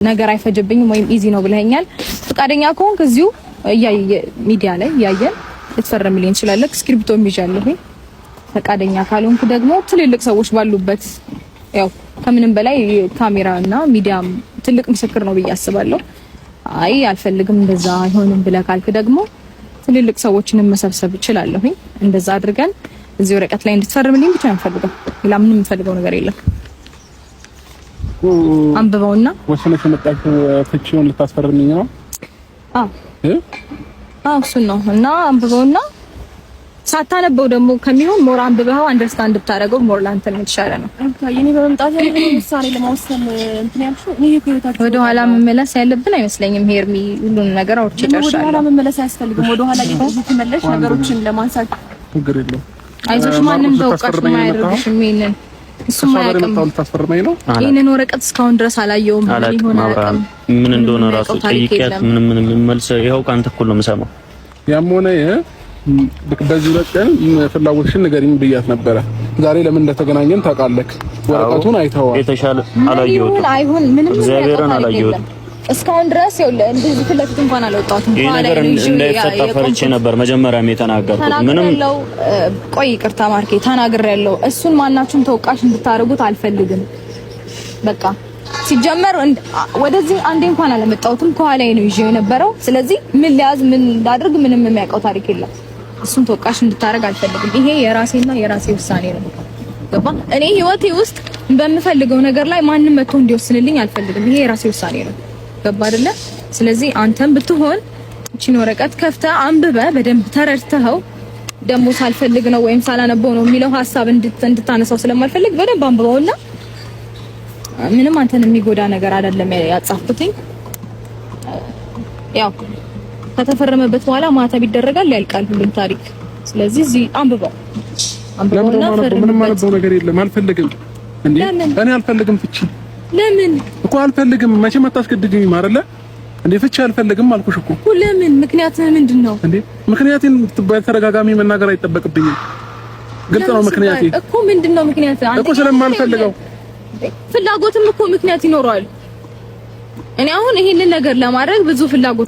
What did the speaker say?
ነገር አይፈጅብኝም ወይም ኢዚ ነው ብለኸኛል። ፈቃደኛ ከሆንክ እዚሁ ሚዲያ ላይ ያየን ልትፈርምልኝ እንችላለን። ስክሪፕቶም ይዣለሁ። ፈቃደኛ ካልሆንክ ደግሞ ትልልቅ ሰዎች ባሉበት ያው ከምንም በላይ ካሜራና ሚዲያ ትልቅ ምስክር ነው ብዬ አስባለሁ። አይ አልፈልግም እንደዛ አይሆንም ብለህ ካልክ ደግሞ ትልልቅ ሰዎችን መሰብሰብ እችላለሁ። እንደዛ አድርገን እዚህ ወረቀት ላይ እንድትፈርምልኝ ብቻ ነው ፈልገው። ሌላ ምንም የምፈልገው ነገር የለም። አንብበውና ወሰነሽ መጣችሁ ፍቺውን ልታስፈርምኝ ነው? እሱን ነው እና አንብበውና ሳታነበው ደግሞ ከሚሆን ሞር አንብበው አንደርስታንድ ብታደርገው ሞር ላንተ የተሻለ ነው። የኔ በመምጣት ያለው ውሳኔ ለማወሰን እንትን ያልሽው ይሄ ከህይወታችሁ ወደ ኋላ መመለስ ያለብን አይመስለኝም። ሄርሚ ሁሉን ነገር አውርቼ ጨርሻለሁ። ወደ ኋላ መመለስ አያስፈልግም። ወደ ኋላ እየተመለሽ ነገሮችን ለማንሳት ችግር የለውም። አይዞሽ ማንም ተወቃሽ ማያደርግሽም። ይሄንን እሱም ማያውቅም። ታስፈርመኝ ነው። ይሄንን ወረቀት እስካሁን ድረስ አላየውም። ምን እንደሆነ ራሱ ጠይቂያት ምን መልስ ይኸው ካንተ እኩል ነው የምሰማው። ያም ሆነ በዚህ በቀን ፍላጎትሽን ንገሪኝ ብያት ነበረ። ዛሬ ለምን እንደተገናኘን ታውቃለህ። ወረቀቱን አይተኸዋል። የተሻለ አላየሁትም። አይሁን ምንም እግዚአብሔርን አላየሁትም። እስካሁን ድረስ ይኸውልህ እንደዚህ ፍለፊት እንኳን አልወጣሁትም። ይሄ ነገር እንዳይፈታ ፈርቼ ነበር መጀመሪያም የተናገርኩት። ምንም ቆይ ይቅርታ ማርኬ ተናግሬያለሁ። እሱን ማናችሁም ተወቃሽ እንድታረጉት አልፈልግም። በቃ ሲጀመር ወደዚህ አንዴ እንኳን አልመጣሁትም። ከኋላዬ ነው ይዤው የነበረው። ስለዚህ ምን ሊያዝ ምን እንዳደርግ ምንም የሚያውቀው ታሪክ የለም። እሱን ተወቃሽ እንድታረግ አልፈልግም። ይሄ የራሴና የራሴ ውሳኔ ነው። ገባ? እኔ ህይወቴ ውስጥ በምፈልገው ነገር ላይ ማንም መጥቶ እንዲወስንልኝ አልፈልግም። ይሄ የራሴ ውሳኔ ነው። ገባ አይደለ? ስለዚህ አንተም ብትሆን እቺን ወረቀት ከፍተህ አንብበህ በደንብ ተረድተኸው ደግሞ ሳልፈልግ ነው ወይም ሳላነበው ነው የሚለው ሐሳብ እንድታነሳው ስለማልፈልግ በደንብ አንብበውና ምንም አንተን የሚጎዳ ነገር አይደለም ያጻፍኩትኝ። ያው ከተፈረመበት በኋላ ማተብ ይደረጋል፣ ያልቃል ሁሉም ታሪክ። ስለዚህ እዚህ አንብበውና ፈርም። ምንም ማለት ነገር የለም። አልፈልግም እንዴ እኔ አልፈልግም ፍቺ። ለምን እኮ አልፈልግም። መቼም አታስገድጂኝ ማረለ እንዴ? ፍቺ አልፈልግም አልኩሽ እኮ። ለምን? ምክንያትህ ምንድነው እንዴ? ምክንያቴን በተደጋጋሚ መናገር አይጠበቅብኝም። ግልጽ ነው ምክንያቴ እኮ። ምንድነው ምክንያትህ? እኮ ስለማልፈልገው ፍላጎትም እኮ ምክንያት ይኖረዋል። እኔ አሁን ይሄንን ነገር ለማድረግ ብዙ ፍላጎት